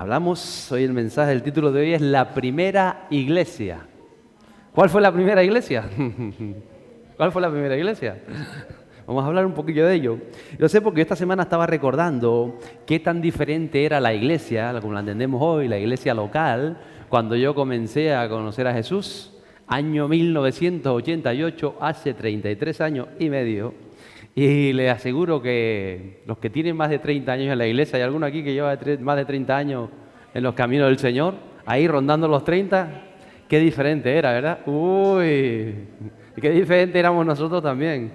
Hablamos, hoy el mensaje, el título de hoy es La Primera Iglesia. ¿Cuál fue la primera iglesia? ¿Cuál fue la primera iglesia? Vamos a hablar un poquillo de ello. Yo sé porque esta semana estaba recordando qué tan diferente era la iglesia, como la entendemos hoy, la iglesia local, cuando yo comencé a conocer a Jesús, año 1988, hace 33 años y medio. Y les aseguro que los que tienen más de 30 años en la iglesia, hay alguno aquí que lleva más de 30 años en los caminos del Señor, ahí rondando los 30, qué diferente era, ¿verdad? Uy, qué diferente éramos nosotros también.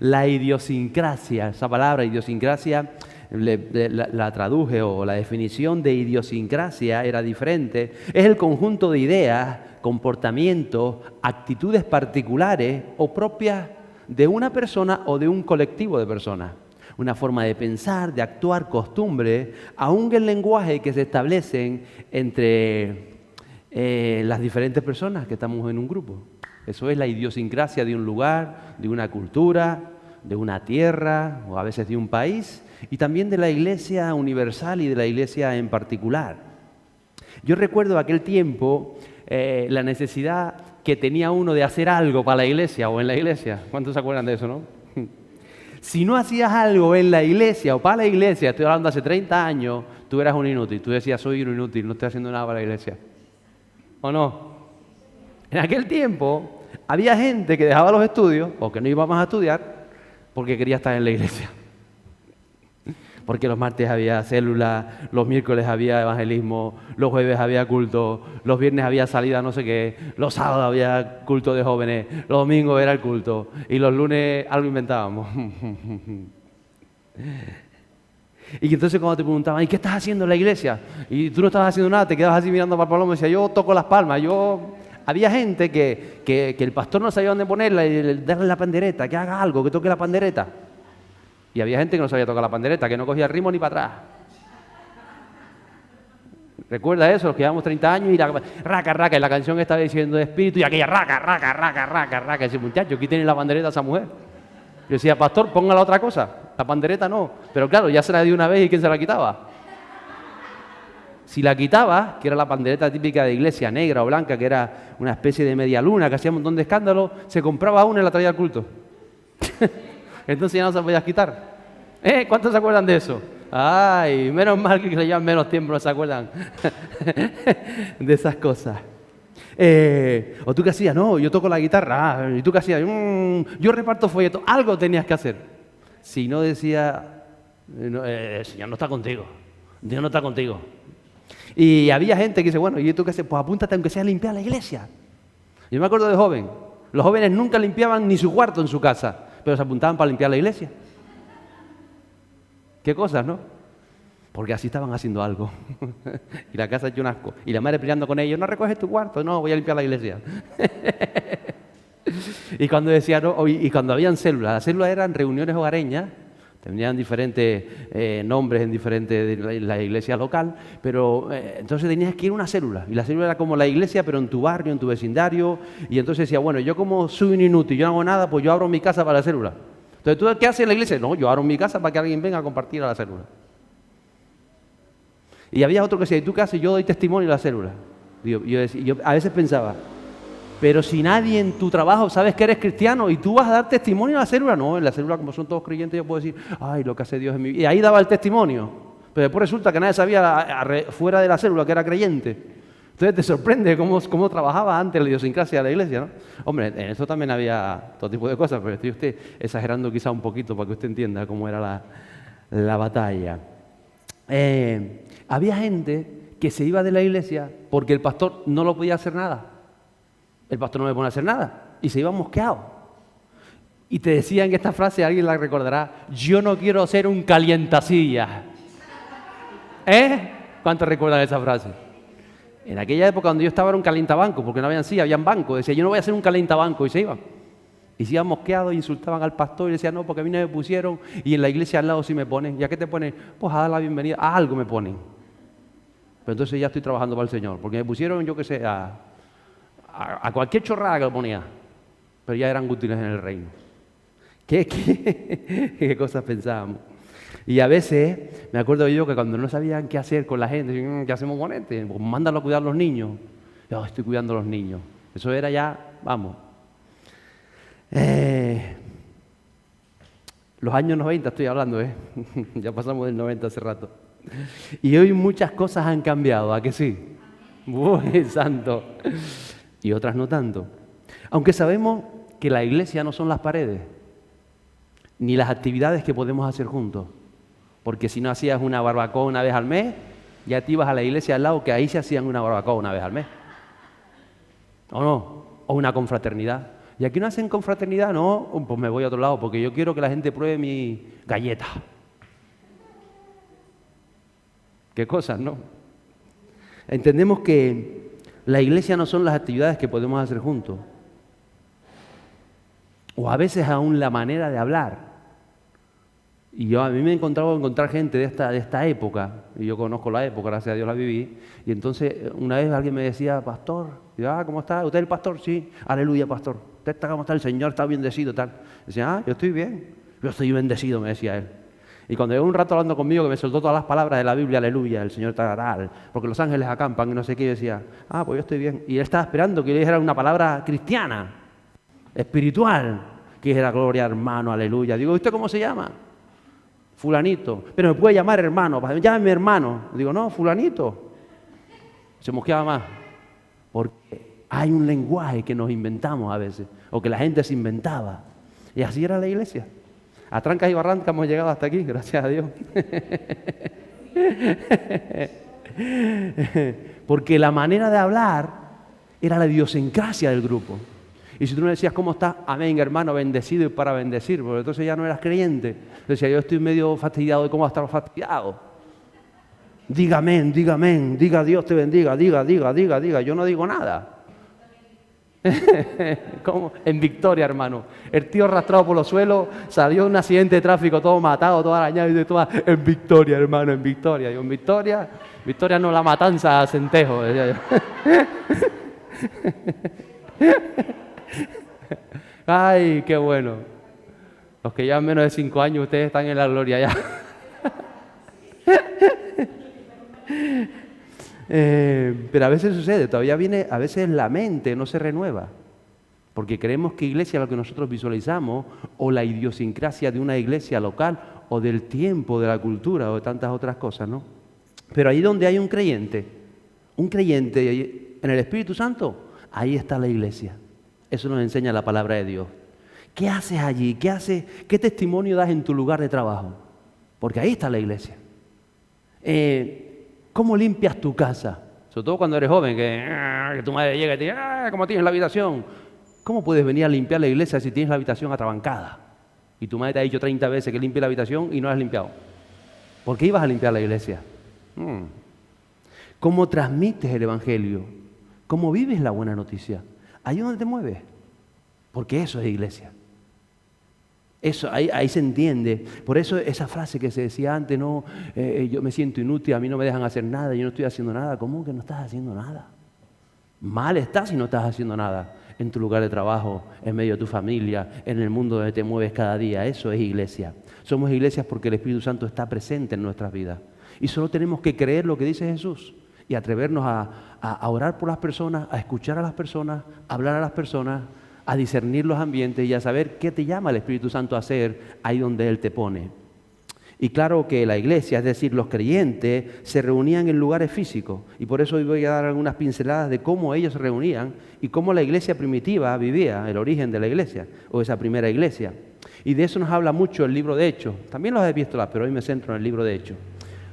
La idiosincrasia, esa palabra idiosincrasia, la traduje, o la definición de idiosincrasia era diferente. Es el conjunto de ideas, comportamientos, actitudes particulares o propias de una persona o de un colectivo de personas. Una forma de pensar, de actuar, costumbres, aun el lenguaje que se establecen entre las diferentes personas que estamos en un grupo. Eso es la idiosincrasia de un lugar, de una cultura, de una tierra o a veces de un país, y también de la iglesia universal y de la iglesia en particular. Yo recuerdo aquel tiempo la necesidad que tenía uno de hacer algo para la iglesia o en la iglesia. ¿Cuántos se acuerdan de eso, no? Si no hacías algo en la iglesia o para la iglesia, estoy hablando hace 30 años, tú eras un inútil. Tú decías, soy un inútil, no estoy haciendo nada para la iglesia. ¿O no? En aquel tiempo había gente que dejaba los estudios o que no iba más a estudiar porque quería estar en la iglesia. Porque los martes había célula, los miércoles había evangelismo, los jueves había culto, los viernes había salida no sé qué, los sábados había culto de jóvenes, los domingos era el culto y los lunes algo inventábamos. Y entonces cuando te preguntaban, ¿y qué estás haciendo en la iglesia? Y tú no estabas haciendo nada, te quedabas así mirando para el palomo y decías, yo toco las palmas, Había gente que el pastor no sabía dónde ponerla y darle la pandereta, que haga algo, que toque la pandereta. Y había gente que no sabía tocar la pandereta, que no cogía ritmo ni para atrás. ¿Recuerda eso? Los que llevamos 30 años y la raca, raca, y la canción estaba diciendo de espíritu y aquella raca, raca, raca, raca, raca. Y ese muchacho, aquí tiene la pandereta esa mujer. Yo decía, pastor, ponga la otra cosa. La pandereta no. Pero claro, ya se la dio una vez y ¿quién se la quitaba? Si la quitaba, que era la pandereta típica de iglesia, negra o blanca, que era una especie de media luna, que hacía un montón de escándalo, se compraba una y la traía al culto. Entonces ya no se podía quitar. ¿Cuántos se acuerdan de eso? Ay, menos mal que le llevan menos tiempo, no se acuerdan de esas cosas. ¿O tú qué hacías? No, yo toco la guitarra. ¿Y tú qué hacías? Yo reparto folletos. Algo tenías que hacer. Si no decía, el Señor no está contigo. Dios no está contigo. Y había gente que dice, bueno, ¿y tú qué haces? Pues apúntate aunque sea a limpiar la iglesia. Yo me acuerdo de joven. Los jóvenes nunca limpiaban ni su cuarto en su casa, pero se apuntaban para limpiar la iglesia. ¿Qué cosas, no? Porque así estaban haciendo algo. Y la casa hecho un asco. Y la madre peleando con ellos, no recoges tu cuarto, no, voy a limpiar la iglesia. Y cuando decía, no, y cuando habían células, las células eran reuniones hogareñas, tenían diferentes nombres en la iglesia local, pero entonces tenías que ir a una célula. Y la célula era como la iglesia, pero en tu barrio, en tu vecindario. Y entonces decía, bueno, yo como soy un inútil, yo no hago nada, pues yo abro mi casa para la célula. Entonces, ¿tú qué haces en la iglesia? No, yo abro mi casa para que alguien venga a compartir a la célula. Y había otro que decía, ¿y tú qué haces? Yo doy testimonio a la célula. Yo a veces pensaba, pero si nadie en tu trabajo sabes que eres cristiano y tú vas a dar testimonio a la célula, no, en la célula como son todos creyentes yo puedo decir, ay, lo que hace Dios en mi vida. Y ahí daba el testimonio. Pero después resulta que nadie sabía fuera de la célula que era creyente. Entonces te sorprende cómo trabajaba antes la idiosincrasia de la iglesia, ¿no? Hombre, en eso también había todo tipo de cosas, pero estoy usted exagerando quizá un poquito para que usted entienda cómo era la batalla. Había gente que se iba de la iglesia porque el pastor no lo podía hacer nada. El pastor no me pone a hacer nada. Y se iba mosqueado. Y te decían esta frase, alguien la recordará, yo no quiero ser un calientasillas. ¿Cuántos recuerdan esa frase? En aquella época donde yo estaba era un calientabanco, porque no habían sillas, habían bancos. Decía, yo no voy a ser un calientabanco, y se iban. Y se iban mosqueados, insultaban al pastor y decían, no, porque a mí no me pusieron, y en la iglesia al lado sí me ponen. ¿Ya qué te ponen? Pues a dar la bienvenida, a algo me ponen. Pero entonces ya estoy trabajando para el Señor, porque me pusieron, yo qué sé, a cualquier chorrada que lo ponía, pero ya eran útiles en el reino. ¿Qué cosas pensábamos? Y a veces, me acuerdo yo que cuando no sabían qué hacer con la gente, ¿qué hacemos con este? Pues mándalo a cuidar a los niños. Yo estoy cuidando a los niños. Eso era ya, vamos. Los años 90 estoy hablando, ya pasamos del 90 hace rato. Y hoy muchas cosas han cambiado, ¿a que sí? ¡Uy, santo! Y otras no tanto. Aunque sabemos que la iglesia no son las paredes, ni las actividades que podemos hacer juntos. Porque si no hacías una barbacoa una vez al mes, ya te ibas a la iglesia al lado, que ahí se hacían una barbacoa una vez al mes. ¿O no? O una confraternidad. ¿Y aquí no hacen confraternidad? No, pues me voy a otro lado, porque yo quiero que la gente pruebe mi galleta. ¿Qué cosas, no? Entendemos que la iglesia no son las actividades que podemos hacer juntos. O a veces aún la manera de hablar. Y a mí me he encontrar gente de esta época, y yo conozco la época, gracias a Dios la viví, y entonces una vez alguien me decía, pastor, y yo, ¿cómo está? ¿Usted es el pastor? Sí, aleluya, pastor. ¿Usted está cómo está? El Señor está bendecido, tal. Decía, yo estoy bien, yo estoy bendecido, me decía él. Y cuando llegó un rato hablando conmigo, que me soltó todas las palabras de la Biblia, aleluya, el Señor está tal, porque los ángeles acampan y no sé qué, yo decía, pues yo estoy bien. Y él estaba esperando que yo le dijera una palabra cristiana, espiritual, que dijera, gloria, hermano, aleluya. Digo, ¿usted cómo se llama? Fulanito. Pero me puede llamar hermano, llámeme hermano. Digo, no, fulanito. Se mosqueaba más. Porque hay un lenguaje que nos inventamos a veces, o que la gente se inventaba. Y así era la iglesia. A trancas y barrancas hemos llegado hasta aquí, gracias a Dios. Porque la manera de hablar era la idiosincrasia del grupo. Y si tú no decías, ¿cómo estás? Amén, hermano, bendecido y para bendecir, porque entonces ya no eras creyente. Decía, yo estoy medio fastidiado de cómo estar fastidiado. Diga amén, diga Dios te bendiga, diga. Yo no digo nada. ¿Cómo? En Victoria, hermano. El tío arrastrado por los suelos, salió un accidente de tráfico, todo matado, todo arañado y de todo. En Victoria, hermano, en Victoria. Yo en Victoria no la matanza a Centejo, decía yo. Ay, qué bueno. Los que llevan menos de 5 años, ustedes están en la gloria ya. Pero a veces sucede, todavía viene, a veces la mente no se renueva, porque creemos que iglesia es lo que nosotros visualizamos, o la idiosincrasia de una iglesia local, o del tiempo, de la cultura, o de tantas otras cosas, ¿no? Pero ahí donde hay un creyente en el Espíritu Santo, ahí está la iglesia. Eso nos enseña la palabra de Dios. ¿Qué haces allí? ¿Qué testimonio das en tu lugar de trabajo? Porque ahí está la iglesia. ¿Cómo limpias tu casa? Sobre todo cuando eres joven, que tu madre llega y te dice, ¿cómo tienes la habitación? ¿Cómo puedes venir a limpiar la iglesia si tienes la habitación atrabancada? Y tu madre te ha dicho 30 veces que limpie la habitación y no la has limpiado. ¿Por qué ibas a limpiar la iglesia? ¿Cómo transmites el evangelio? ¿Cómo vives la buena noticia? Ahí es donde te mueves, porque eso es iglesia. Eso, ahí se entiende. Por eso esa frase que se decía antes, no, yo me siento inútil, a mí no me dejan hacer nada, yo no estoy haciendo nada. ¿Cómo que no estás haciendo nada? Mal estás si no estás haciendo nada en tu lugar de trabajo, en medio de tu familia, en el mundo donde te mueves cada día. Eso es iglesia. Somos iglesias porque el Espíritu Santo está presente en nuestras vidas. Y solo tenemos que creer lo que dice Jesús y atrevernos a orar por las personas, a escuchar a las personas, a hablar a las personas, a discernir los ambientes y a saber qué te llama el Espíritu Santo a hacer ahí donde Él te pone. Y claro que la iglesia, es decir, los creyentes, se reunían en lugares físicos. Y por eso hoy voy a dar algunas pinceladas de cómo ellos se reunían y cómo la iglesia primitiva vivía, el origen de la iglesia, o esa primera iglesia. Y de eso nos habla mucho el libro de Hechos. También los epístolas, pero hoy me centro en el libro de Hechos.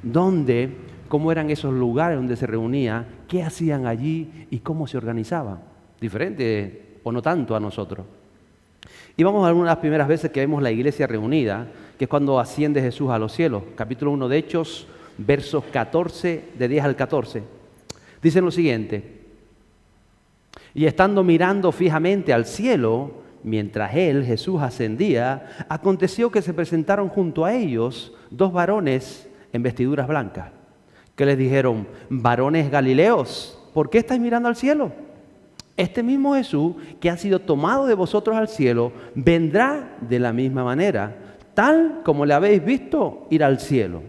Donde, cómo eran esos lugares donde se reunía, qué hacían allí y cómo se organizaban. Diferente o no tanto a nosotros. Y vamos a algunas de las primeras veces que vemos la iglesia reunida, que es cuando asciende Jesús a los cielos. Capítulo 1 de Hechos, versos 14, de 10 al 14. Dicen lo siguiente: y estando mirando fijamente al cielo, mientras él, Jesús, ascendía, aconteció que se presentaron junto a ellos 2 varones en vestiduras blancas, que les dijeron: varones galileos, ¿por qué estáis mirando al cielo? Este mismo Jesús, que ha sido tomado de vosotros al cielo, vendrá de la misma manera, tal como le habéis visto ir al cielo.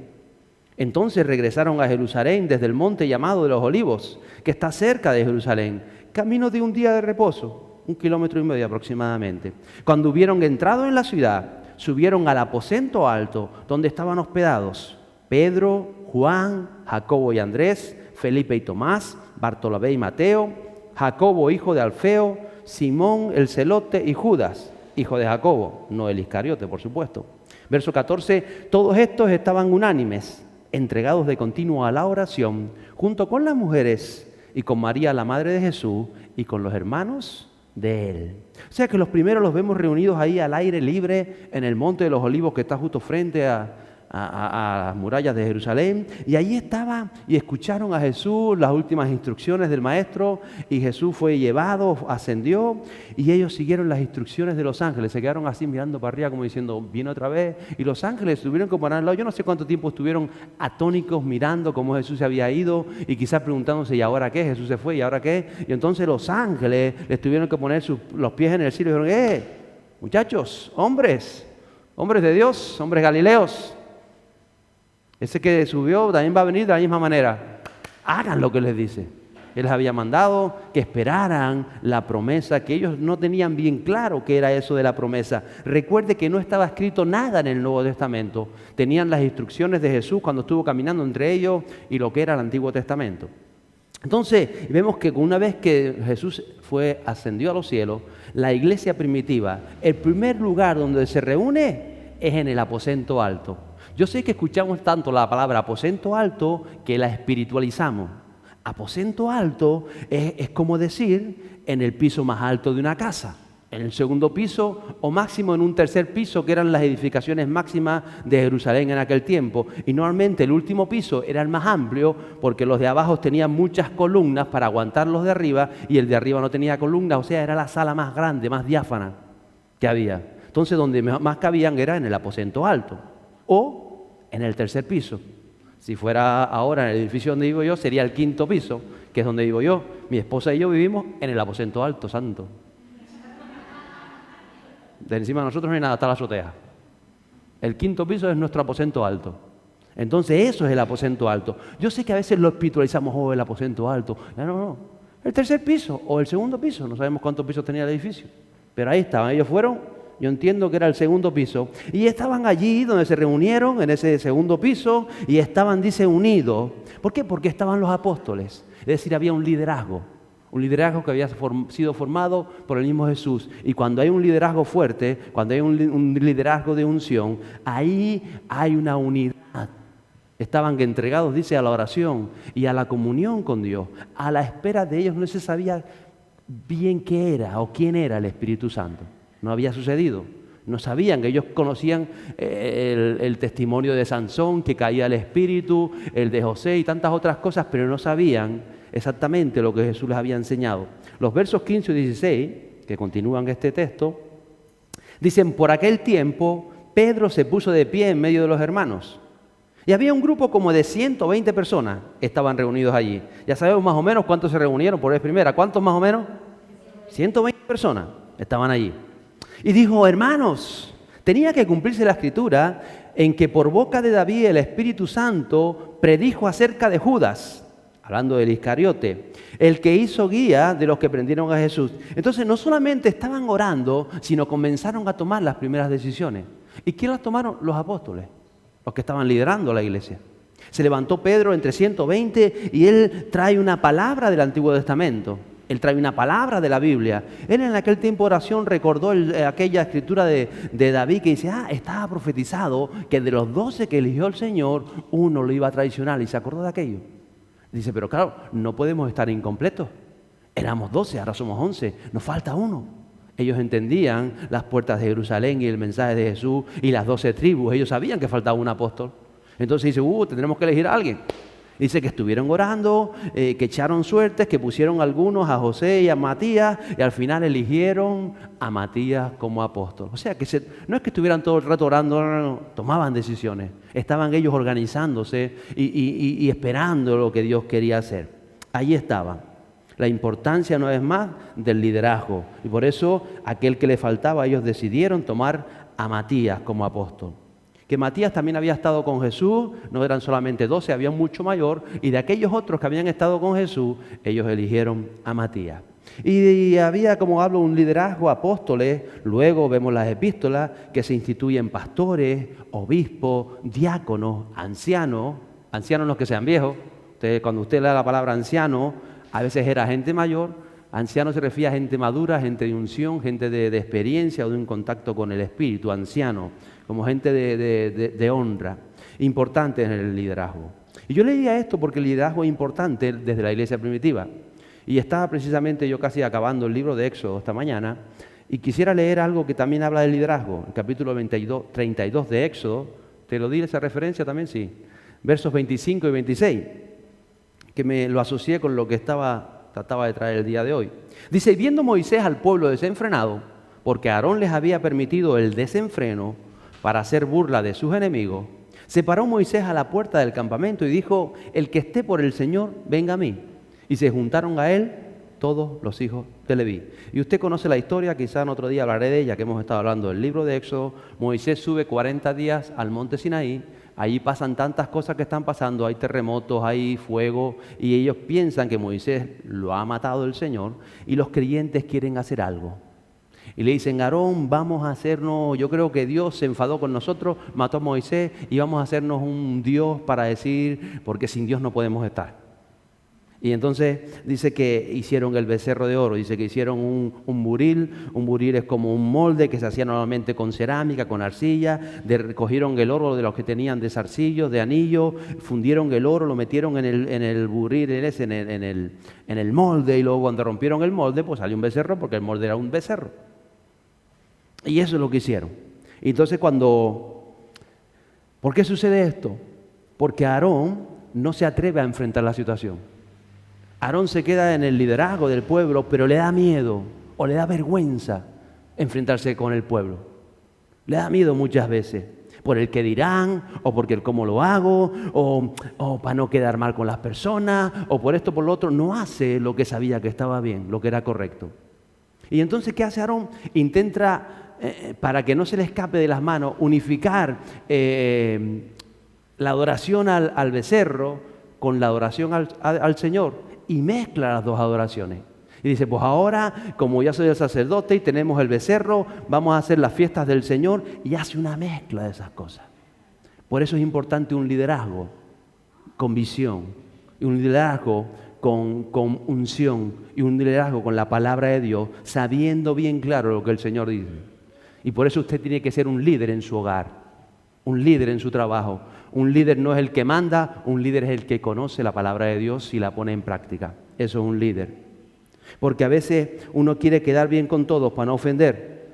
Entonces regresaron a Jerusalén desde el monte llamado de los Olivos, que está cerca de Jerusalén, camino de un día de reposo, 1,5 kilómetros aproximadamente. Cuando hubieron entrado en la ciudad, subieron al aposento alto, donde estaban hospedados Pedro, Juan, Jacobo y Andrés, Felipe y Tomás, Bartolomé y Mateo, Jacobo, hijo de Alfeo, Simón el celote y Judas, hijo de Jacobo, no el Iscariote, por supuesto. Verso 14, todos estos estaban unánimes, entregados de continuo a la oración, junto con las mujeres y con María, la madre de Jesús, y con los hermanos de él. O sea que los primeros los vemos reunidos ahí al aire libre en el monte de los Olivos, que está justo frente a las murallas de Jerusalén, y allí estaba y escucharon a Jesús las últimas instrucciones del maestro, y Jesús fue llevado, ascendió, y ellos siguieron las instrucciones de los ángeles. Se quedaron así mirando para arriba como diciendo, viene otra vez, y los ángeles estuvieron como al lado. Yo no sé cuánto tiempo estuvieron atónicos mirando cómo Jesús se había ido, y quizás preguntándose, ¿y ahora qué? Jesús se fue, ¿y ahora qué? Y entonces los ángeles les tuvieron que poner los pies en el cielo y dijeron, muchachos, hombres de Dios, hombres galileos, ese que subió también va a venir de la misma manera. Hagan lo que les dice. Él les había mandado que esperaran la promesa, que ellos no tenían bien claro qué era eso de la promesa. Recuerde que no estaba escrito nada en el Nuevo Testamento. Tenían las instrucciones de Jesús cuando estuvo caminando entre ellos y lo que era el Antiguo Testamento. Entonces, vemos que una vez que Jesús ascendió a los cielos, la iglesia primitiva, el primer lugar donde se reúne es en el aposento alto. Yo sé que escuchamos tanto la palabra aposento alto que la espiritualizamos. Aposento alto es como decir en el piso más alto de una casa, en el segundo piso o máximo en un tercer piso, que eran las edificaciones máximas de Jerusalén en aquel tiempo. Y normalmente el último piso era el más amplio porque los de abajo tenían muchas columnas para aguantar los de arriba, y el de arriba no tenía columnas, o sea, era la sala más grande, más diáfana que había. Entonces donde más cabían era en el aposento alto o en el tercer piso. Si fuera ahora en el edificio donde vivo yo, sería el 5.º piso, que es donde vivo yo. Mi esposa y yo vivimos en el aposento alto, santo. De encima de nosotros no hay nada, está la azotea. El 5.º piso es nuestro aposento alto. Entonces eso es el aposento alto. Yo sé que a veces lo espiritualizamos, el aposento alto. No. El tercer piso o el segundo piso, no sabemos cuántos pisos tenía el edificio. Pero ahí estaban, ellos fueron. Yo entiendo que era el segundo piso. Y estaban allí donde se reunieron, en ese segundo piso, y estaban, dice, unidos. ¿Por qué? Porque estaban los apóstoles. Es decir, había un liderazgo que había sido formado por el mismo Jesús. Y cuando hay un liderazgo fuerte, cuando hay un liderazgo de unción, ahí hay una unidad. Estaban entregados, dice, a la oración y a la comunión con Dios. A la espera de ellos no se sabía bien qué era o quién era el Espíritu Santo. No había sucedido. No sabían, que ellos conocían el testimonio de Sansón, que caía el Espíritu, el de José y tantas otras cosas, pero no sabían exactamente lo que Jesús les había enseñado. Los versos 15 y 16, que continúan este texto, dicen, por aquel tiempo Pedro se puso de pie en medio de los hermanos. Y había un grupo como de 120 personas estaban reunidos allí. Ya sabemos más o menos cuántos se reunieron por vez primera. ¿Cuántos más o menos? 120 personas estaban allí. Y dijo, hermanos, tenía que cumplirse la escritura en que por boca de David el Espíritu Santo predijo acerca de Judas, hablando del Iscariote, el que hizo guía de los que prendieron a Jesús. Entonces no solamente estaban orando, sino comenzaron a tomar las primeras decisiones. ¿Y quién las tomaron? Los apóstoles, los que estaban liderando la iglesia. Se levantó Pedro entre 120 y él trae una palabra del Antiguo Testamento. Él trae una palabra de la Biblia. Él en aquel tiempo de oración recordó aquella escritura de David que dice, estaba profetizado que de los 12 que eligió el Señor, uno lo iba a traicionar. Y se acordó de aquello. Dice, pero claro, no podemos estar incompletos. Éramos 12, ahora somos 11, nos falta uno. Ellos entendían las puertas de Jerusalén y el mensaje de Jesús y las 12 tribus. Ellos sabían que faltaba un apóstol. Entonces dice, tendremos que elegir a alguien. Dice que estuvieron orando, que echaron suertes, que pusieron algunos a José y a Matías, y al final eligieron a Matías como apóstol. O sea, que no es que estuvieran todo el rato orando, no, tomaban decisiones. Estaban ellos organizándose y esperando lo que Dios quería hacer. Ahí estaba. La importancia, una vez más, del liderazgo. Y por eso, aquel que le faltaba, ellos decidieron tomar a Matías como apóstol. que Matías también había estado con Jesús, no eran solamente 12, había mucho mayor, y de aquellos otros que habían estado con Jesús, ellos eligieron a Matías. Y había, como hablo, un liderazgo, apóstoles, luego vemos las epístolas que se instituyen pastores, obispos, diáconos, ancianos los que sean viejos. Cuando usted lee la palabra anciano, a veces era gente mayor, anciano se refiere a gente madura, gente de unción, gente de experiencia o de un contacto con el Espíritu, anciano, como gente de honra, importante en el liderazgo. Y yo leía esto porque el liderazgo es importante desde la iglesia primitiva. Y estaba precisamente yo casi acabando el libro de Éxodo esta mañana y quisiera leer algo que también habla del liderazgo, el capítulo 32 de Éxodo. ¿Te lo di esa referencia también? Sí. Versos 25 y 26, que me lo asocié con lo que trataba de traer el día de hoy. Dice, viendo Moisés al pueblo desenfrenado, porque Aarón les había permitido el desenfreno para hacer burla de sus enemigos, se paró Moisés a la puerta del campamento y dijo, el que esté por el Señor, venga a mí. Y se juntaron a él todos los hijos de Leví. Y usted conoce la historia, quizá en otro día hablaré de ella, que hemos estado hablando del libro de Éxodo. Moisés sube 40 días al monte Sinaí, allí pasan tantas cosas que están pasando, hay terremotos, hay fuego, y ellos piensan que Moisés lo ha matado el Señor, y los creyentes quieren hacer algo. Y le dicen, Aarón, vamos a hacernos, yo creo que Dios se enfadó con nosotros, mató a Moisés, y vamos a hacernos un Dios para decir, porque sin Dios no podemos estar. Y entonces dice que hicieron el becerro de oro, dice que hicieron un buril es como un molde que se hacía normalmente con cerámica, con arcilla, recogieron el oro de los que tenían de zarcillos, de anillo, fundieron el oro, lo metieron en el buril, en el molde, y luego cuando rompieron el molde, pues salió un becerro, porque el molde era un becerro. Y eso es lo que hicieron. Y entonces ¿por qué sucede esto? Porque Aarón no se atreve a enfrentar la situación. Aarón se queda en el liderazgo del pueblo, pero le da miedo o le da vergüenza enfrentarse con el pueblo. Le da miedo muchas veces, por el que dirán, o porque el cómo lo hago, o para no quedar mal con las personas, o por esto, por lo otro. No hace lo que sabía que estaba bien, lo que era correcto. Y entonces, ¿qué hace Aarón? Intenta, para que no se le escape de las manos, unificar la adoración al becerro con la adoración al Señor. Y mezcla las dos adoraciones. Y dice, pues ahora, como ya soy el sacerdote y tenemos el becerro, vamos a hacer las fiestas del Señor, y hace una mezcla de esas cosas. Por eso es importante un liderazgo con visión, y un liderazgo con unción, y un liderazgo con la palabra de Dios, sabiendo bien claro lo que el Señor dice. Y por eso usted tiene que ser un líder en su hogar, un líder en su trabajo. Un líder no es el que manda, un líder es el que conoce la palabra de Dios y la pone en práctica. Eso es un líder. Porque a veces uno quiere quedar bien con todos para no ofender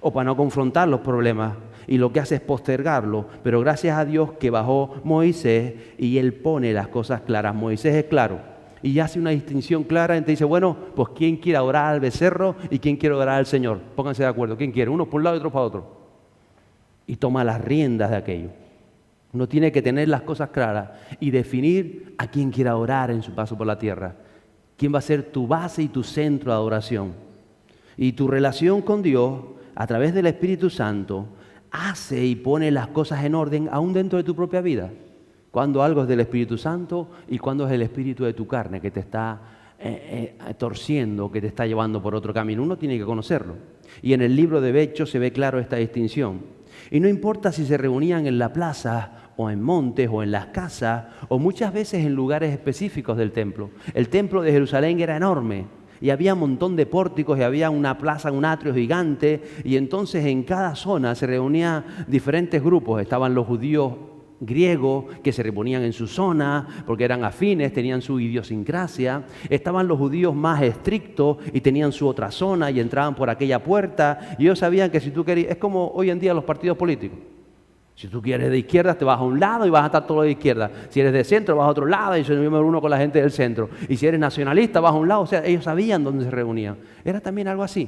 o para no confrontar los problemas, y lo que hace es postergarlo. Pero gracias a Dios que bajó Moisés y él pone las cosas claras. Moisés es claro y hace una distinción clara entre, dice, bueno, pues ¿quién quiere adorar al becerro y quién quiere adorar al Señor? Pónganse de acuerdo, ¿quién quiere? Uno por un lado y otro para otro. Y toma las riendas de aquello. Uno tiene que tener las cosas claras y definir a quién quiere adorar en su paso por la tierra. ¿Quién va a ser tu base y tu centro de adoración? Y tu relación con Dios, a través del Espíritu Santo, hace y pone las cosas en orden aún dentro de tu propia vida. Cuando algo es del Espíritu Santo y cuando es el espíritu de tu carne que te está torciendo, que te está llevando por otro camino. Uno tiene que conocerlo. Y en el libro de Hechos se ve claro esta distinción. Y no importa si se reunían en la plaza o en montes o en las casas, o muchas veces en lugares específicos del templo. El templo de Jerusalén era enorme y había un montón de pórticos y había una plaza, un atrio gigante, y entonces en cada zona se reunían diferentes grupos. Estaban los judíos griegos que se reunían en su zona porque eran afines, tenían su idiosincrasia. Estaban los judíos más estrictos y tenían su otra zona y entraban por aquella puerta, y ellos sabían que si tú querías, es como hoy en día los partidos políticos. Si tú quieres de izquierda, te vas a un lado y vas a estar todo de izquierda. Si eres de centro, vas a otro lado y se me uno con la gente del centro. Y si eres nacionalista, vas a un lado. O sea, ellos sabían dónde se reunían. Era también algo así.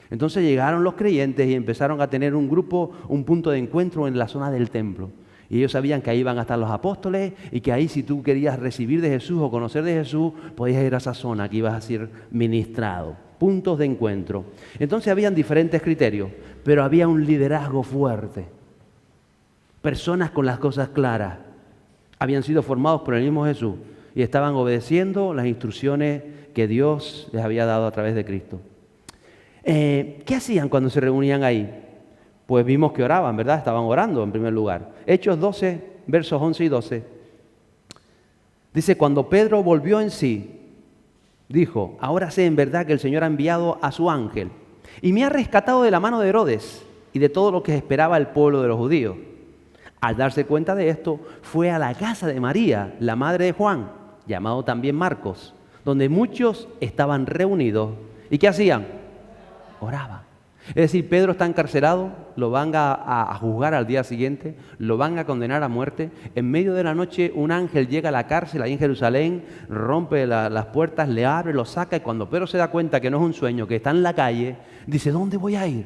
Entonces llegaron los creyentes y empezaron a tener un grupo, un punto de encuentro en la zona del templo. Y ellos sabían que ahí iban a estar los apóstoles y que ahí, si tú querías recibir de Jesús o conocer de Jesús, podías ir a esa zona que ibas a ser ministrado. Puntos de encuentro. Entonces habían diferentes criterios, pero había un liderazgo fuerte. personas con las cosas claras. Habían sido formados por el mismo Jesús y estaban obedeciendo las instrucciones que Dios les había dado a través de Cristo. ¿Qué hacían cuando se reunían ahí? Pues vimos que oraban, ¿verdad? Estaban orando en primer lugar. Hechos 12, versos 11 y 12. Dice, cuando Pedro volvió en sí, dijo, ahora sé en verdad que el Señor ha enviado a su ángel y me ha rescatado de la mano de Herodes y de todo lo que esperaba el pueblo de los judíos. Al darse cuenta de esto, fue a la casa de María, la madre de Juan, llamado también Marcos, donde muchos estaban reunidos. ¿Y qué hacían? Oraban. Es decir, Pedro está encarcelado, lo van a juzgar al día siguiente, lo van a condenar a muerte. En medio de la noche un ángel llega a la cárcel ahí en Jerusalén, rompe las puertas, le abre, lo saca y cuando Pedro se da cuenta que no es un sueño, que está en la calle, dice, ¿dónde voy a ir?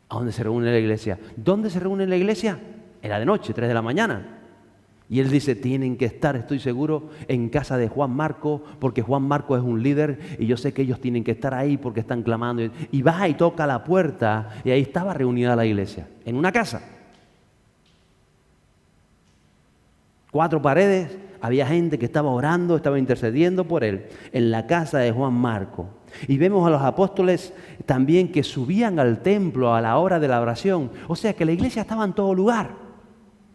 ¿A dónde se reúne la iglesia? ¿Dónde se reúne la iglesia? Era de noche, 3 de la mañana. Y él dice, tienen que estar, estoy seguro, en casa de Juan Marcos, porque Juan Marcos es un líder y yo sé que ellos tienen que estar ahí porque están clamando. Y va y toca la puerta y ahí estaba reunida la iglesia, en una casa. 4 paredes, había gente que estaba orando, estaba intercediendo por él, en la casa de Juan Marcos. Y vemos a los apóstoles también que subían al templo a la hora de la oración. O sea que la iglesia estaba en todo lugar.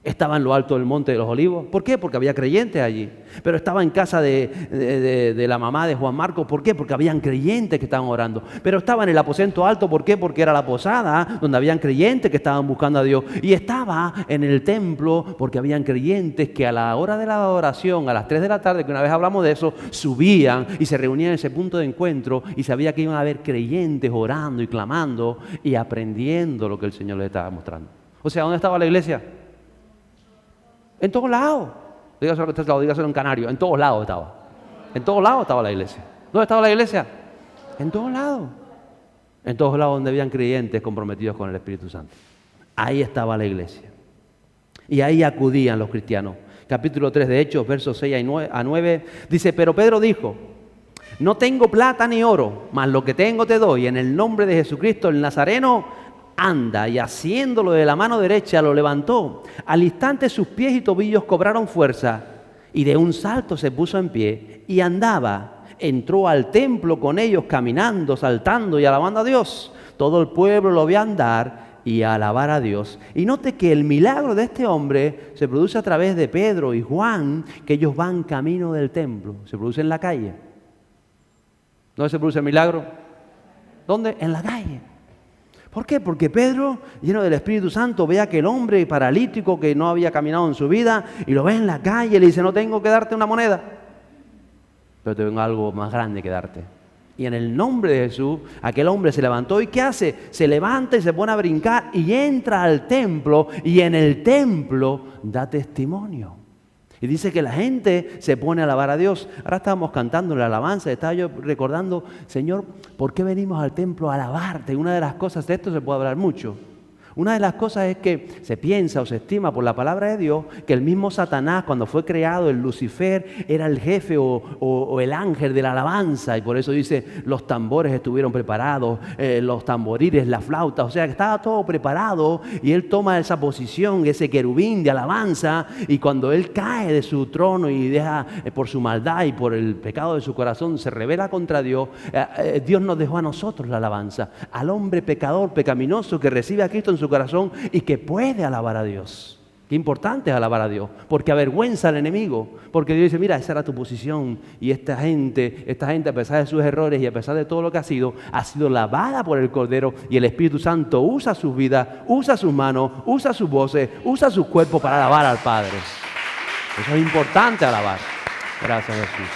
Estaba en lo alto del monte de los olivos. ¿Por qué? Porque había creyentes allí. Pero estaba en casa de la mamá de Juan Marcos. ¿Por qué? Porque habían creyentes que estaban orando. Pero estaba en el aposento alto. ¿Por qué? Porque era la posada donde habían creyentes que estaban buscando a Dios. Y estaba en el templo porque habían creyentes que a la hora de la adoración, a las 3 de la tarde, que una vez hablamos de eso, subían y se reunían en ese punto de encuentro y sabía que iban a haber creyentes orando y clamando y aprendiendo lo que el Señor les estaba mostrando. O sea, ¿dónde estaba la iglesia? En todos lados. Dígaselo en canario. En todos lados estaba. En todos lados estaba la iglesia. ¿Dónde estaba la iglesia? En todos lados. En todos lados donde habían creyentes comprometidos con el Espíritu Santo. Ahí estaba la iglesia. Y ahí acudían los cristianos. Capítulo 3 de Hechos, versos 6 a 9. Dice, pero Pedro dijo, no tengo plata ni oro, mas lo que tengo te doy. En el nombre de Jesucristo el Nazareno, anda, y haciéndolo de la mano derecha lo levantó. Al instante sus pies y tobillos cobraron fuerza y de un salto se puso en pie y andaba. Entró al templo con ellos caminando, saltando y alabando a Dios. Todo el pueblo lo vio andar y alabar a Dios. Y note que el milagro de este hombre se produce a través de Pedro y Juan, que ellos van camino del templo. Se produce en la calle. ¿Dónde se produce el milagro? ¿Dónde? En la calle. ¿Por qué? Porque Pedro, lleno del Espíritu Santo, ve a aquel hombre paralítico que no había caminado en su vida y lo ve en la calle y le dice, no tengo que darte una moneda, pero tengo algo más grande que darte. Y en el nombre de Jesús, aquel hombre se levantó y ¿qué hace? Se levanta y se pone a brincar y entra al templo y en el templo da testimonio. Y dice que la gente se pone a alabar a Dios. Ahora estábamos cantando la alabanza, estaba yo recordando, Señor, ¿por qué venimos al templo a alabarte? Una de las cosas, de esto se puede hablar mucho. Una de las cosas es que se piensa o se estima por la palabra de Dios que el mismo Satanás, cuando fue creado, el Lucifer, era el jefe o el ángel de la alabanza. Y por eso dice, los tambores estuvieron preparados, los tamboriles, la flauta. O sea, que estaba todo preparado y él toma esa posición, ese querubín de alabanza. Y cuando él cae de su trono y deja por su maldad y por el pecado de su corazón, se rebela contra Dios, Dios nos dejó a nosotros la alabanza. Al hombre pecador, pecaminoso, que recibe a Cristo en su corazón y que puede alabar a Dios. Qué importante es alabar a Dios, porque avergüenza al enemigo, porque Dios dice, mira, esa era tu posición y esta gente a pesar de sus errores y a pesar de todo lo que ha sido lavada por el Cordero y el Espíritu Santo usa sus vidas, usa sus manos, usa sus voces, usa su cuerpo para alabar al Padre. Eso es importante alabar. Gracias, Jesús.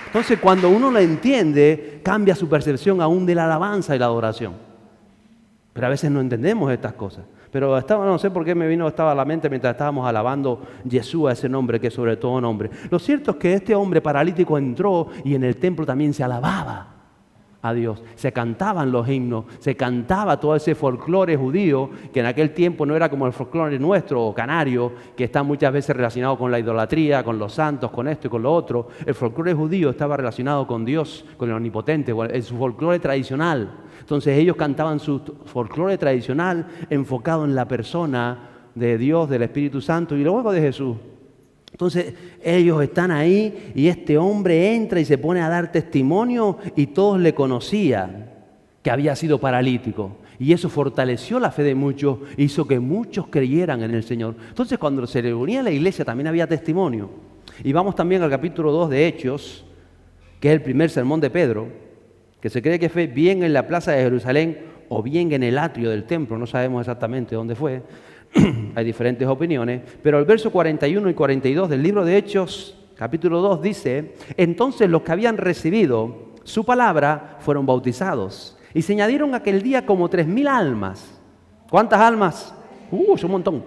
Entonces, cuando uno lo entiende, cambia su percepción aún de la alabanza y la adoración. Pero a veces no entendemos estas cosas. Pero no sé por qué estaba a la mente mientras estábamos alabando Yeshua, ese nombre que es sobre todo nombre. Lo cierto es que este hombre paralítico entró y en el templo también se alababa a Dios. Se cantaban los himnos, se cantaba todo ese folclore judío, que en aquel tiempo no era como el folclore nuestro o canario, que está muchas veces relacionado con la idolatría, con los santos, con esto y con lo otro. El folclore judío estaba relacionado con Dios, con el omnipotente, con su folclore tradicional. Entonces ellos cantaban su folclore tradicional enfocado en la persona de Dios, del Espíritu Santo y luego de Jesús. Entonces ellos están ahí y este hombre entra y se pone a dar testimonio y todos le conocían que había sido paralítico. Y eso fortaleció la fe de muchos, hizo que muchos creyeran en el Señor. Entonces cuando se reunía la iglesia también había testimonio. Y vamos también al capítulo 2 de Hechos, que es el primer sermón de Pedro, que se cree que fue bien en la plaza de Jerusalén o bien en el atrio del templo, no sabemos exactamente dónde fue. Hay diferentes opiniones, pero el verso 41 y 42 del libro de Hechos, capítulo 2, dice: entonces los que habían recibido su palabra fueron bautizados y se añadieron aquel día como 3,000 almas. ¿Cuántas almas? Es un montón.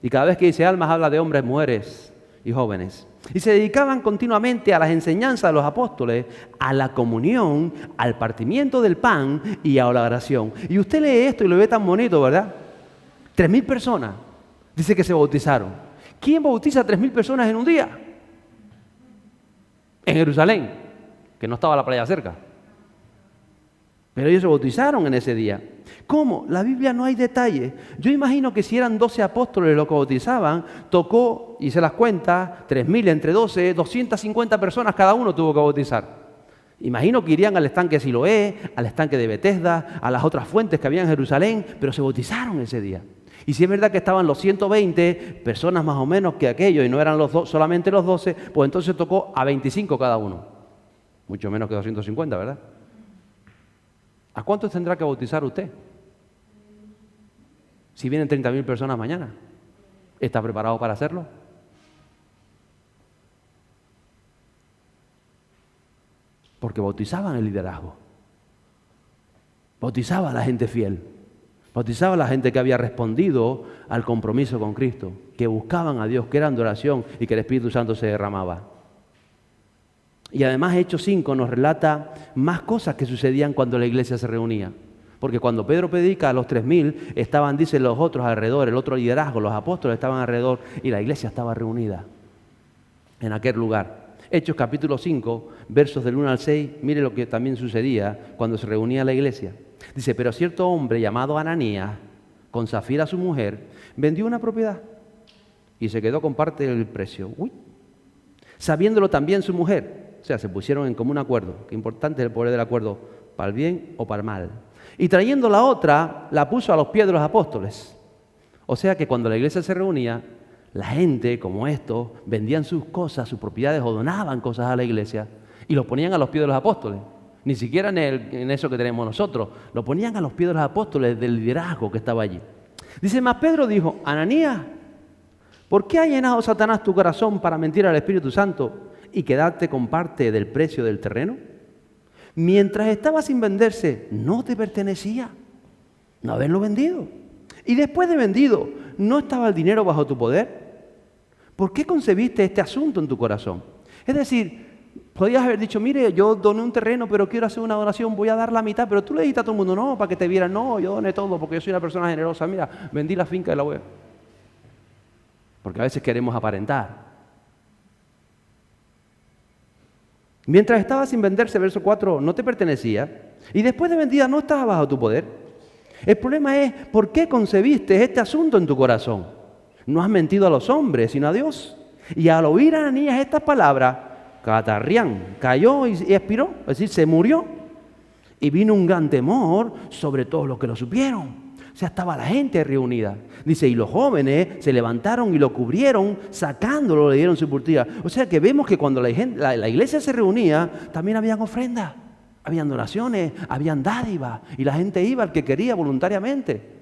Y cada vez que dice almas habla de hombres, mujeres y jóvenes. Y se dedicaban continuamente a las enseñanzas de los apóstoles, a la comunión, al partimiento del pan y a la oración. Y usted lee esto y lo ve tan bonito, ¿verdad? 3,000 personas, dice que se bautizaron. ¿Quién bautiza a 3,000 personas en un día? En Jerusalén, que no estaba la playa cerca. Pero ellos se bautizaron en ese día. ¿Cómo? La Biblia no hay detalles. Yo imagino que si eran 12 apóstoles los que bautizaban, tocó, y se las cuenta, 3,000 entre 12, 250 personas cada uno tuvo que bautizar. Imagino que irían al estanque de Siloé, al estanque de Betesda, a las otras fuentes que había en Jerusalén, pero se bautizaron ese día. Y si es verdad que estaban los 120 personas más o menos que aquello, y no eran solamente los 12, pues entonces tocó a 25 cada uno. Mucho menos que 250, ¿verdad? ¿A cuántos tendrá que bautizar usted? Si vienen 30,000 personas mañana, ¿está preparado para hacerlo? Porque bautizaban el liderazgo. Bautizaba a la gente fiel. Bautizaba a la gente que había respondido al compromiso con Cristo, que buscaban a Dios, que eran de oración y que el Espíritu Santo se derramaba. Y además Hechos 5 nos relata más cosas que sucedían cuando la iglesia se reunía. Porque cuando Pedro predica a los 3,000, estaban, dicen los otros alrededor, el otro liderazgo, los apóstoles estaban alrededor y la iglesia estaba reunida en aquel lugar. Hechos capítulo 5, versos del 1 al 6, mire lo que también sucedía cuando se reunía la iglesia. Dice: pero cierto hombre llamado Ananías, con Zafira su mujer, vendió una propiedad y se quedó con parte del precio. Sabiéndolo también su mujer, o sea, se pusieron en común acuerdo. Qué importante es el poder del acuerdo, para el bien o para el mal. Y trayendo la otra, la puso a los pies de los apóstoles. O sea que cuando la iglesia se reunía, la gente, como estos, vendían sus cosas, sus propiedades o donaban cosas a la iglesia y los ponían a los pies de los apóstoles. Ni siquiera en eso que tenemos nosotros. Lo ponían a los pies de los apóstoles, del liderazgo que estaba allí. Dice: mas Pedro dijo: Ananías, ¿por qué ha llenado Satanás tu corazón para mentir al Espíritu Santo y quedarte con parte del precio del terreno? Mientras estaba sin venderse, no te pertenecía no haberlo vendido. Y después de vendido, ¿no estaba el dinero bajo tu poder? ¿Por qué concebiste este asunto en tu corazón? Es decir, podías haber dicho: mire, yo doné un terreno, pero quiero hacer una donación, voy a dar la mitad, pero tú le dijiste a todo el mundo: no, para que te vieran, no, yo doné todo porque yo soy una persona generosa, mira, vendí la finca de la web. Porque a veces queremos aparentar. Mientras estaba sin venderse, verso 4, no te pertenecía, y después de vendida no estaba bajo tu poder. El problema es: ¿por qué concebiste este asunto en tu corazón? No has mentido a los hombres, sino a Dios. Y al oír a Ananías estas palabras, catarrián, cayó y expiró, es decir, se murió. Y vino un gran temor sobre todos los que lo supieron. O sea, estaba la gente reunida. Dice: y los jóvenes se levantaron y lo cubrieron, sacándolo, le dieron sepultura. O sea que vemos que cuando la iglesia se reunía, también habían ofrendas, habían donaciones, habían dádivas. Y la gente iba, el que quería, voluntariamente.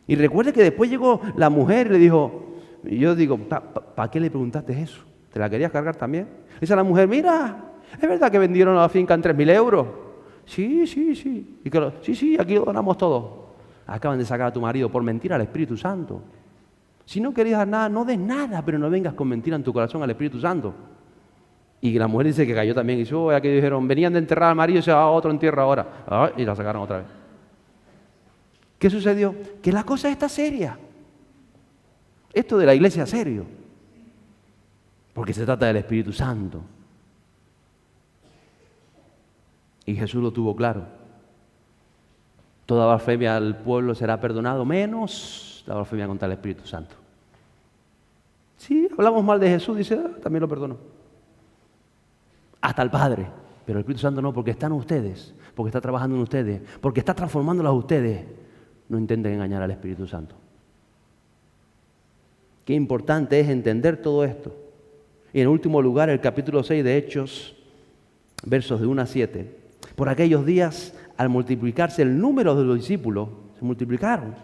Y recuerde que después llegó la mujer y le dijo, y yo digo: ¿para qué le preguntaste eso? ¿Te la querías cargar también? Dice la mujer: mira, ¿es verdad que vendieron la finca en 3,000 euros? Sí. Y que sí, aquí lo donamos todo. Acaban de sacar a tu marido por mentir al Espíritu Santo. Si no querías dar nada, no des nada, pero no vengas con mentira en tu corazón al Espíritu Santo. Y la mujer dice que cayó también. Y dice: aquí dijeron, venían de enterrar al marido y se va otro entierra ahora. Y la sacaron otra vez. ¿Qué sucedió? Que la cosa está seria. Esto de la iglesia es serio. Porque se trata del Espíritu Santo. Y Jesús lo tuvo claro. Toda blasfemia al pueblo será perdonado, menos la blasfemia contra el Espíritu Santo. Si hablamos mal de Jesús, dice, también lo perdono. Hasta el Padre. Pero el Espíritu Santo no, porque está en ustedes, porque está trabajando en ustedes, porque está transformándolos a ustedes. No intenten engañar al Espíritu Santo. Qué importante es entender todo esto. Y en último lugar, el capítulo 6 de Hechos, versos de 1 a 7. Por aquellos días, al multiplicarse el número de los discípulos, se multiplicaron.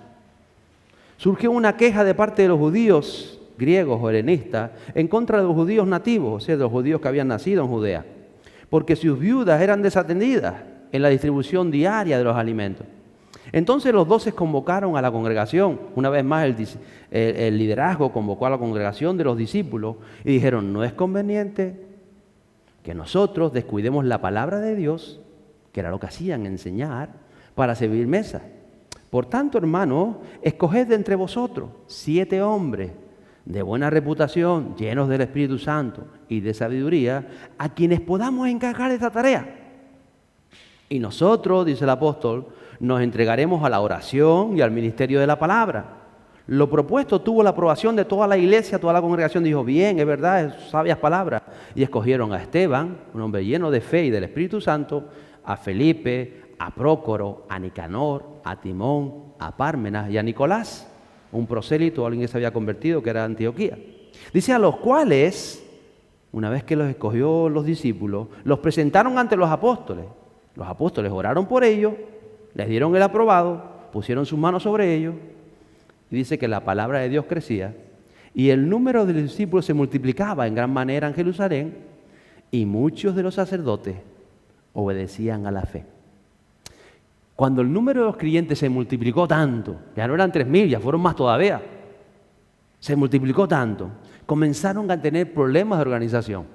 Surgió una queja de parte de los judíos, griegos o helenistas, en contra de los judíos nativos, o sea, de los judíos que habían nacido en Judea, porque sus viudas eran desatendidas en la distribución diaria de los alimentos. Entonces los 12 convocaron a la congregación. Una vez más el liderazgo convocó a la congregación de los discípulos y dijeron, no es conveniente que nosotros descuidemos la palabra de Dios, que era lo que hacían, enseñar, para servir mesa. Por tanto, hermanos, escoged de entre vosotros 7 hombres de buena reputación, llenos del Espíritu Santo y de sabiduría, a quienes podamos encargar esta tarea. Y nosotros, dice el apóstol, nos entregaremos a la oración y al ministerio de la palabra. Lo propuesto tuvo la aprobación de toda la iglesia, toda la congregación dijo, bien, es verdad, es sabias palabras. Y escogieron a Esteban, un hombre lleno de fe y del Espíritu Santo, a Felipe, a Prócoro, a Nicanor, a Timón, a Pármenas y a Nicolás, un prosélito, alguien que se había convertido, que era de Antioquía. Dice, a los cuales, una vez que los escogió los discípulos, los presentaron ante los apóstoles. Los apóstoles oraron por ellos, les dieron el aprobado, pusieron sus manos sobre ellos, y dice que la palabra de Dios crecía, y el número de los discípulos se multiplicaba en gran manera en Jerusalén, y muchos de los sacerdotes obedecían a la fe. Cuando el número de los creyentes se multiplicó tanto, ya no eran 3.000, ya fueron más todavía, se multiplicó tanto, comenzaron a tener problemas de organización.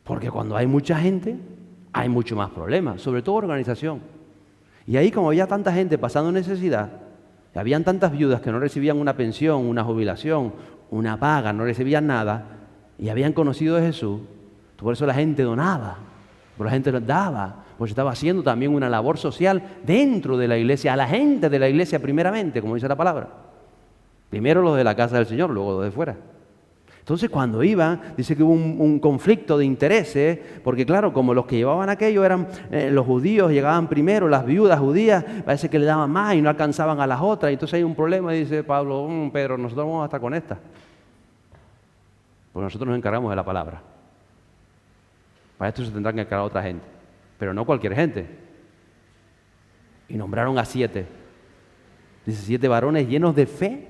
Porque cuando hay mucha gente, hay mucho más problemas, sobre todo organización. Y ahí, como había tanta gente pasando necesidad, habían tantas viudas que no recibían una pensión, una jubilación, una paga, no recibían nada, y habían conocido a Jesús, por eso la gente donaba. Por la gente nos daba, pues estaba haciendo también una labor social dentro de la iglesia, a la gente de la iglesia primeramente, como dice la palabra. Primero los de la casa del Señor, luego los de fuera. Entonces cuando iban, dice que hubo un conflicto de intereses, porque claro, como los que llevaban aquello eran los judíos, llegaban primero, las viudas judías, parece que le daban más y no alcanzaban a las otras. Y entonces hay un problema y dice Pablo, Pedro, nosotros vamos a estar con esta. Porque nosotros nos encargamos de la palabra. Para esto se tendrán que encargar otra gente, pero no cualquier gente. Y nombraron a 7. Dice 7 varones llenos de fe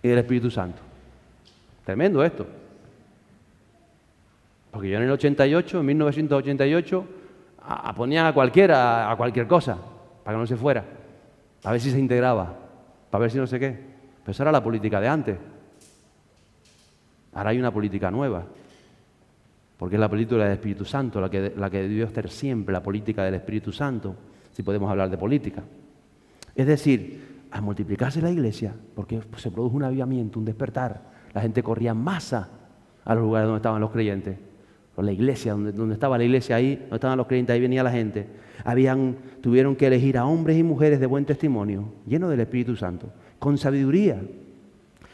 y del Espíritu Santo. Tremendo esto. Porque yo en el 88, en 1988, ponían a cualquiera, a cualquier cosa, para que no se fuera. A ver si se integraba, para ver si no sé qué. Pero esa era la política de antes. Ahora hay una política nueva. Porque es la política del Espíritu Santo, la que debió estar siempre, la política del Espíritu Santo, si podemos hablar de política. Es decir, al multiplicarse la iglesia, porque se produjo un avivamiento, un despertar, la gente corría en masa a los lugares donde estaban los creyentes. Por la iglesia, donde estaba la iglesia ahí, donde estaban los creyentes, ahí venía la gente. Tuvieron que elegir a hombres y mujeres de buen testimonio, llenos del Espíritu Santo, con sabiduría.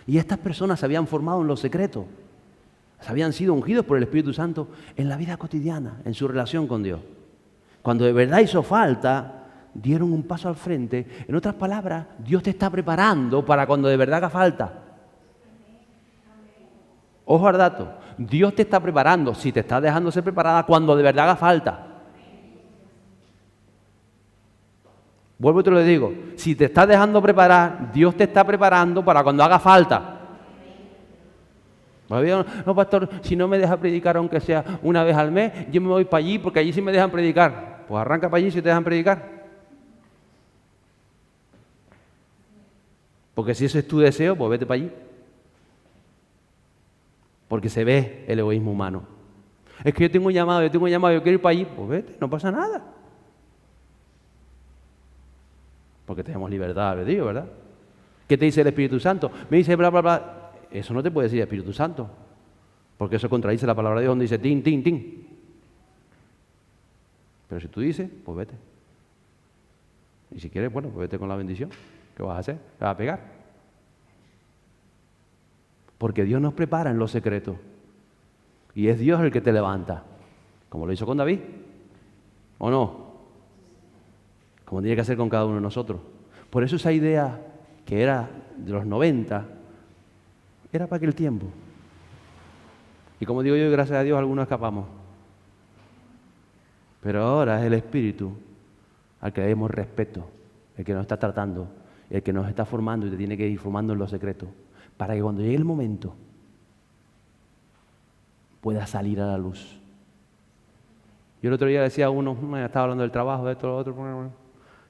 Y estas personas se habían formado en los secretos. Habían sido ungidos por el Espíritu Santo en la vida cotidiana, en su relación con Dios. Cuando de verdad hizo falta, dieron un paso al frente. En otras palabras, Dios te está preparando para cuando de verdad haga falta. Ojo al dato, Dios te está preparando, si te está dejando ser preparada, cuando de verdad haga falta. Vuelvo y te lo digo, si te está dejando preparar, Dios te está preparando para cuando haga falta. No, pastor, si no me deja predicar aunque sea una vez al mes, yo me voy para allí porque allí sí me dejan predicar. Pues arranca para allí si te dejan predicar. Porque si ese es tu deseo, pues vete para allí. Porque se ve el egoísmo humano. Es que yo tengo un llamado, yo quiero ir para allí. Pues vete, no pasa nada. Porque tenemos libertad de Dios, ¿verdad? ¿Qué te dice el Espíritu Santo? Me dice bla, bla, bla. Eso no te puede decir el Espíritu Santo, porque eso contradice la palabra de Dios donde dice tin, tin, tin. Pero si tú dices, pues vete. Y si quieres, bueno, pues vete con la bendición. ¿Qué vas a hacer? ¿Te vas a pegar? Porque Dios nos prepara en lo secreto. Y es Dios el que te levanta. Como lo hizo con David. ¿O no? Como tiene que hacer con cada uno de nosotros. Por eso esa idea que era de los 90, era para aquel tiempo. Y como digo yo, gracias a Dios, algunos escapamos. Pero ahora es el Espíritu al que debemos respeto, el que nos está tratando, el que nos está formando y te tiene que ir formando en lo secreto, para que cuando llegue el momento pueda salir a la luz. Yo el otro día decía a uno, estaba hablando del trabajo, de esto, lo otro.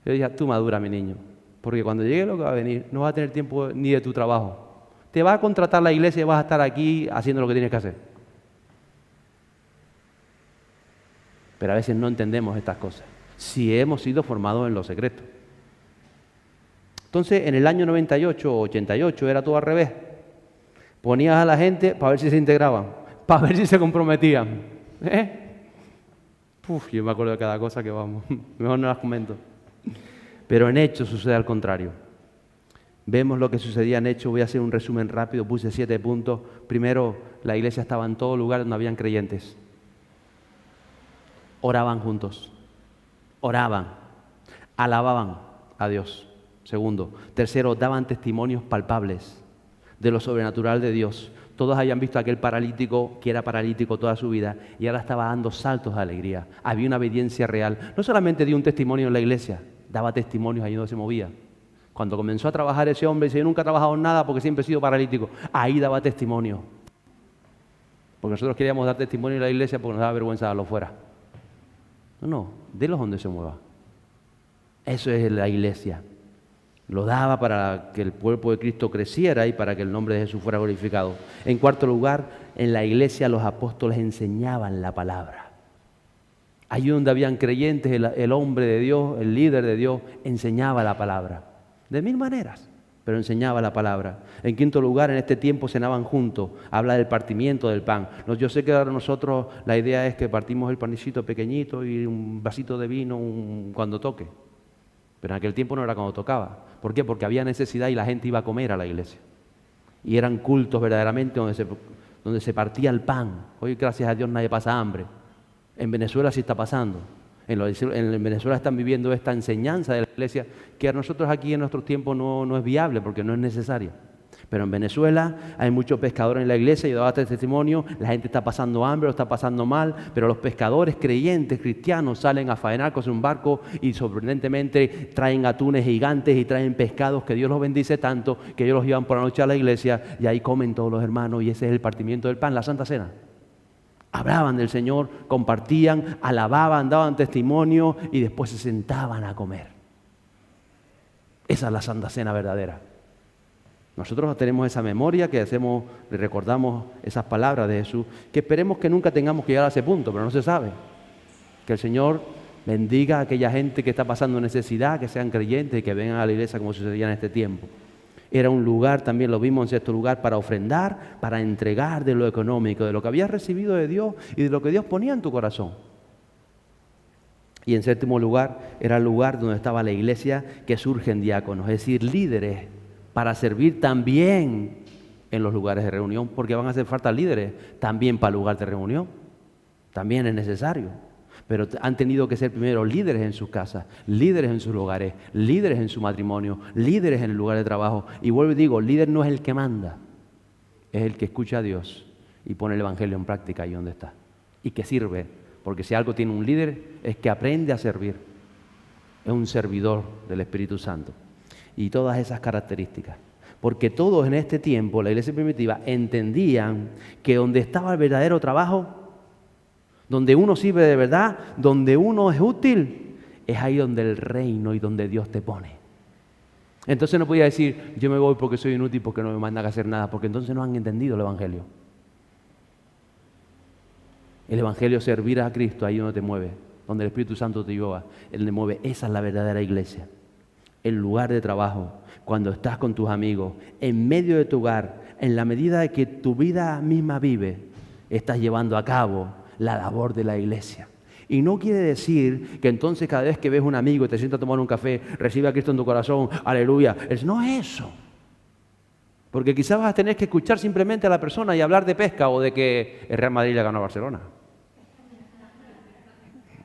Yo dije, tú madura, mi niño, porque cuando llegue lo que va a venir, no vas a tener tiempo ni de tu trabajo. Te va a contratar la iglesia y vas a estar aquí haciendo lo que tienes que hacer. Pero a veces no entendemos estas cosas, si hemos sido formados en lo secreto. Entonces, en el año 98 o 88 era todo al revés. Ponías a la gente para ver si se integraban, para ver si se comprometían. Yo me acuerdo de cada cosa que vamos, mejor no las comento. Pero en Hechos sucede al contrario. Vemos lo que sucedía en Hechos, voy a hacer un resumen rápido, puse 7 puntos. Primero, la iglesia estaba en todo lugar donde habían creyentes. Oraban juntos, oraban, alababan a Dios. Segundo. Tercero, daban testimonios palpables de lo sobrenatural de Dios. Todos habían visto a aquel paralítico que era paralítico toda su vida y ahora estaba dando saltos de alegría. Había una obediencia real. No solamente dio un testimonio en la iglesia, daba testimonios ahí donde se movía. Cuando comenzó a trabajar ese hombre, dice, yo nunca he trabajado en nada porque siempre he sido paralítico. Ahí daba testimonio. Porque nosotros queríamos dar testimonio en la iglesia porque nos daba vergüenza darlo fuera. No, délos donde se mueva. Eso es la iglesia. Lo daba para que el cuerpo de Cristo creciera y para que el nombre de Jesús fuera glorificado. En cuarto lugar, en la iglesia los apóstoles enseñaban la palabra. Allí donde habían creyentes, el hombre de Dios, el líder de Dios, enseñaba la palabra. De 1000 maneras, pero enseñaba la palabra. En quinto lugar, en este tiempo cenaban juntos. Habla del partimiento del pan. Yo sé que ahora nosotros la idea es que partimos el panecito pequeñito y un vasito de vino cuando toque. Pero en aquel tiempo no era cuando tocaba. ¿Por qué? Porque había necesidad y la gente iba a comer a la iglesia. Y eran cultos verdaderamente donde se partía el pan. Hoy, gracias a Dios, nadie pasa hambre. En Venezuela sí está pasando. En Venezuela están viviendo esta enseñanza de la iglesia que a nosotros aquí en nuestros tiempos no es viable porque no es necesaria. Pero en Venezuela hay muchos pescadores en la iglesia, yo daba este testimonio, la gente está pasando hambre, lo está pasando mal, pero los pescadores creyentes, cristianos, salen a faenar con un barco y sorprendentemente traen atunes gigantes y traen pescados que Dios los bendice tanto que ellos los llevan por la noche a la iglesia y ahí comen todos los hermanos y ese es el partimiento del pan, la Santa Cena. Hablaban del Señor, compartían, alababan, daban testimonio y después se sentaban a comer. Esa es la Santa Cena verdadera. Nosotros tenemos esa memoria que hacemos, le recordamos esas palabras de Jesús, que esperemos que nunca tengamos que llegar a ese punto, pero no se sabe. Que el Señor bendiga a aquella gente que está pasando necesidad, que sean creyentes y que vengan a la iglesia como sucedía en este tiempo. Era un lugar, también lo vimos en sexto lugar, para ofrendar, para entregar de lo económico, de lo que habías recibido de Dios y de lo que Dios ponía en tu corazón. Y en séptimo lugar, era el lugar donde estaba la iglesia que surgen diáconos, es decir, líderes, para servir también en los lugares de reunión, porque van a hacer falta líderes también para el lugar de reunión. También es necesario. Pero han tenido que ser primero líderes en sus casas, líderes en sus hogares, líderes en su matrimonio, líderes en el lugar de trabajo. Y vuelvo y digo, líder no es el que manda, es el que escucha a Dios y pone el evangelio en práctica ahí donde está. Y que sirve, porque si algo tiene un líder es que aprende a servir. Es un servidor del Espíritu Santo. Y todas esas características. Porque todos en este tiempo, la iglesia primitiva, entendían que donde estaba el verdadero trabajo, donde uno sirve de verdad, donde uno es útil, es ahí donde el reino y donde Dios te pone. Entonces no podía decir, yo me voy porque soy inútil, porque no me mandan a hacer nada, porque entonces no han entendido el Evangelio. El Evangelio es servir a Cristo, ahí donde te mueve, donde el Espíritu Santo te lleva, Él te mueve. Esa es la verdadera iglesia. El lugar de trabajo, cuando estás con tus amigos, en medio de tu hogar, en la medida de que tu vida misma vive, estás llevando a cabo la labor de la iglesia. Y no quiere decir que entonces cada vez que ves un amigo y te sientas a tomar un café, recibe a Cristo en tu corazón, aleluya. No es eso. Porque quizás vas a tener que escuchar simplemente a la persona y hablar de pesca o de que el Real Madrid le ganó a Barcelona.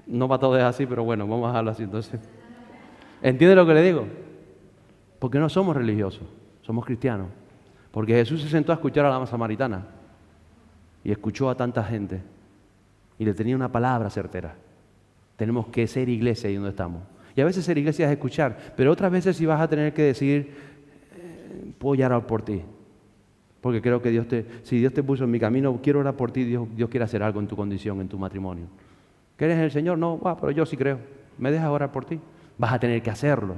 No para todos es así, pero bueno, vamos a dejarlo así entonces. ¿Entiende lo que le digo? Porque no somos religiosos, somos cristianos. Porque Jesús se sentó a escuchar a la samaritana y escuchó a tanta gente y le tenía una palabra certera. Tenemos que ser iglesia ahí donde estamos. Y a veces ser iglesia es escuchar, pero otras veces sí vas a tener que decir, puedo ya orar por ti. Porque creo que si Dios te puso en mi camino, quiero orar por ti, Dios quiere hacer algo en tu condición, en tu matrimonio. ¿Crees en el Señor? No, pero yo sí creo. ¿Me dejas orar por ti? Vas a tener que hacerlo.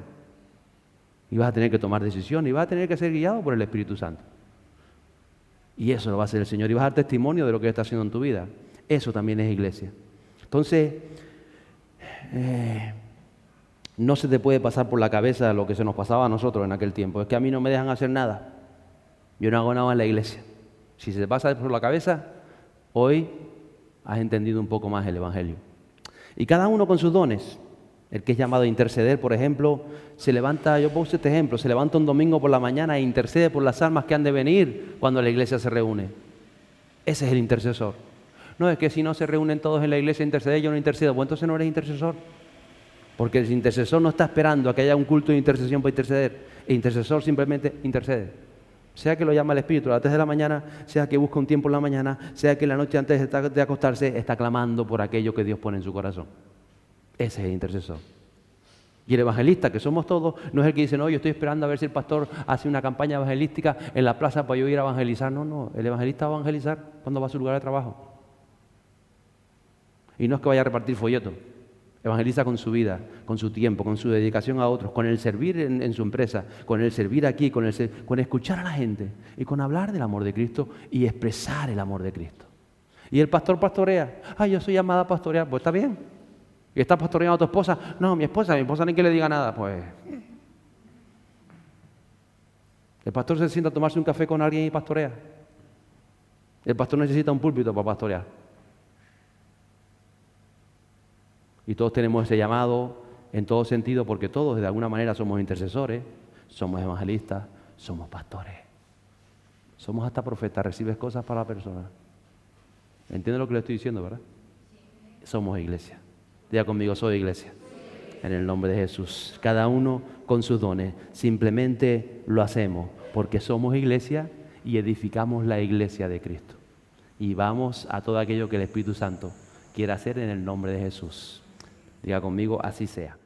Y vas a tener que tomar decisiones y vas a tener que ser guiado por el Espíritu Santo. Y eso lo va a hacer el Señor. Y vas a dar testimonio de lo que Él está haciendo en tu vida. Eso también es iglesia. Entonces, no se te puede pasar por la cabeza lo que se nos pasaba a nosotros en aquel tiempo. Es que a mí no me dejan hacer nada. Yo no hago nada en la iglesia. Si se te pasa por la cabeza, hoy has entendido un poco más el Evangelio. Y cada uno con sus dones. El que es llamado a interceder, por ejemplo, se levanta, yo puse este ejemplo, se levanta un domingo por la mañana e intercede por las almas que han de venir cuando la iglesia se reúne. Ese es el intercesor. No, es que si no se reúnen todos en la iglesia a interceder, yo no intercedo. Pues entonces no eres intercesor. Porque el intercesor no está esperando a que haya un culto de intercesión para interceder. El intercesor simplemente intercede. Sea que lo llama el Espíritu a las 3 de la mañana, sea que busca un tiempo en la mañana, sea que la noche antes de acostarse está clamando por aquello que Dios pone en su corazón. Ese es el intercesor. Y el evangelista, que somos todos, no es el que dice, no, yo estoy esperando a ver si el pastor hace una campaña evangelística en la plaza para yo ir a evangelizar. No, el evangelista va a evangelizar cuando va a su lugar de trabajo. Y no es que vaya a repartir folletos. Evangeliza con su vida, con su tiempo, con su dedicación a otros, con el servir en su empresa, con el servir aquí, con escuchar a la gente y con hablar del amor de Cristo y expresar el amor de Cristo. Y el pastor pastorea. Yo soy llamada a pastorear. Pues está bien. ¿Y estás pastoreando a tu esposa? No, mi esposa ni que le diga nada. Pues el pastor se sienta a tomarse un café con alguien y pastorea. El pastor necesita un púlpito para pastorear. Y todos tenemos ese llamado en todo sentido porque todos de alguna manera somos intercesores, somos evangelistas, somos pastores. Somos hasta profetas, recibes cosas para la persona. ¿Entiende lo que le estoy diciendo, verdad? Somos iglesia. Diga conmigo, soy iglesia. En el nombre de Jesús. Cada uno con sus dones. Simplemente lo hacemos porque somos iglesia y edificamos la iglesia de Cristo. Y vamos a todo aquello que el Espíritu Santo quiere hacer en el nombre de Jesús. Diga conmigo, así sea.